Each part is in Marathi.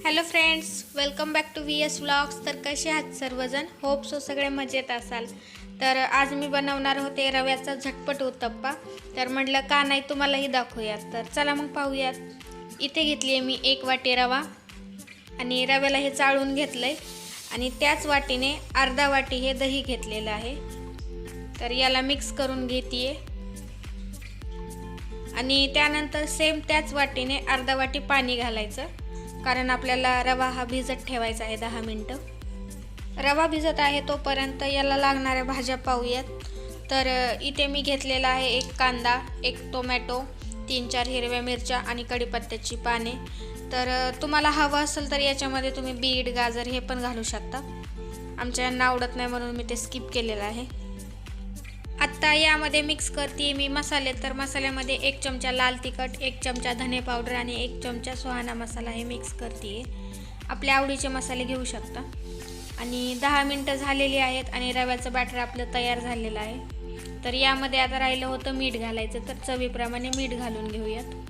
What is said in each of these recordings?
Hello friends, welcome back to VS vlogs. तर कसे आहात सर्वजण? होप सो सगळे मजेत असाल. तर आज मी बनवणार होते रव्याचा झटपट उत्तप्पा. तर म्हटलं का नाही तुम्हालाही दाखवूयात. तर चला मग पाहूयात. इथे घेतली आहे मी 1 वाटी रवा आणि रव्याला हे चाळून घेतलं आहे आणि त्याच वाटीने अर्धा वाटी हे दही घेतलेलं आहे. तर याला मिक्स करून घेते आहे आणि त्यानंतर सेम त्याच वाटीने अर्धा वाटी पाणी घालायचं, कारण आपल्याला रवा हा भिजत ठेवायचा आहे 10 मिनिटं. रवा भिजत आहे तोपर्यंत याला लागणाऱ्या भाज्या पाहूयात. तर इथे मी घेतलेला आहे 1 कांदा, 1 टोमॅटो, 3-4 हिरव्या मिरच्या आणि कढीपत्त्याची पाने. तर तुम्हाला हवं असेल तर याच्यामध्ये तुम्ही बीट, गाजर हे पण घालू शकता. आमच्या यांना आवडत नाही म्हणून मी ते स्किप केलेलं आहे. आत्ता यामध्ये मिक्स करते मी मसाले. तर मसाल्यामध्ये 1 चमचा लाल तिखट, 1 चमचा धने पावडर आणि 1 चमचा सुहाना मसाला हे मिक्स करते. आपल्या आवडीचे मसाले घेऊ शकता. आणि 10 मिनिटं झालेली आहेत आणि रव्याचं बॅटर आपलं तयार झालेलं आहे. तर यामध्ये आता राहिलं होतं मीठ घालायचं. तर चवीप्रमाणे मीठ घालून घेऊयात.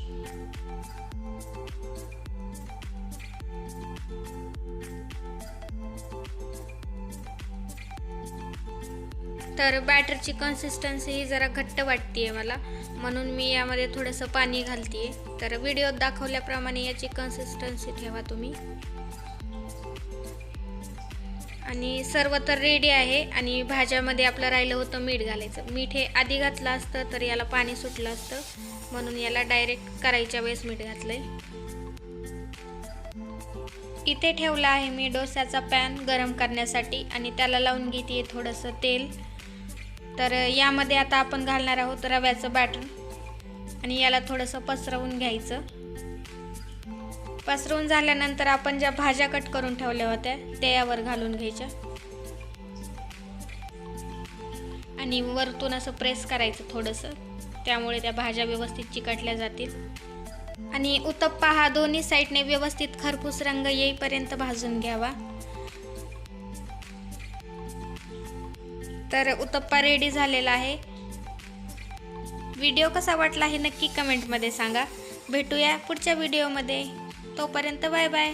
तर बॅटरची कन्सिस्टन्सी ही जरा घट्ट वाटते मला, म्हणून मी यामध्ये थोडंसं पाणी घालते. तर व्हिडिओत दाखवल्याप्रमाणे याची कन्सिस्टन्सी ठेवा तुम्ही. आणि सर्व तर रेडी आहे आणि भाज्यामध्ये आपलं राहिलं होतं मीठ घालायचं. मीठ हे आधी घातलं असतं तर याला पाणी सुटलं असतं, म्हणून याला डायरेक्ट करायच्या वेळेस मीठ घातलंय. इथे ठेवला आहे मी डोस्याचा पॅन गरम करण्यासाठी आणि त्याला लावून घेते थोडंसं तेल. तर यामध्ये आता आपण घालणार आहोत रव्याचं बॅटर आणि याला थोडंसं पसरवून घ्यायचं. पसरवून झाल्यानंतर आपण ज्या भाज्या कट करून ठेवल्या होत्या त्या यावर घालून घ्यायच्या आणि वरतून असं प्रेस करायचं थोडंसं, त्यामुळे त्या भाज्या व्यवस्थित चिकटल्या जातील. आणि उत्तप्पा हा दोन्ही साईडने व्यवस्थित खरपूस रंग येईपर्यंत भाजून घ्यावा. तर उत्तप्पा रेडी झालेला आहे. व्हिडिओ कसा वाटला हे नक्की कमेंटमध्ये सांगा. भेटूया पुढच्या व्हिडिओमध्ये. तोपर्यंत बाय बाय.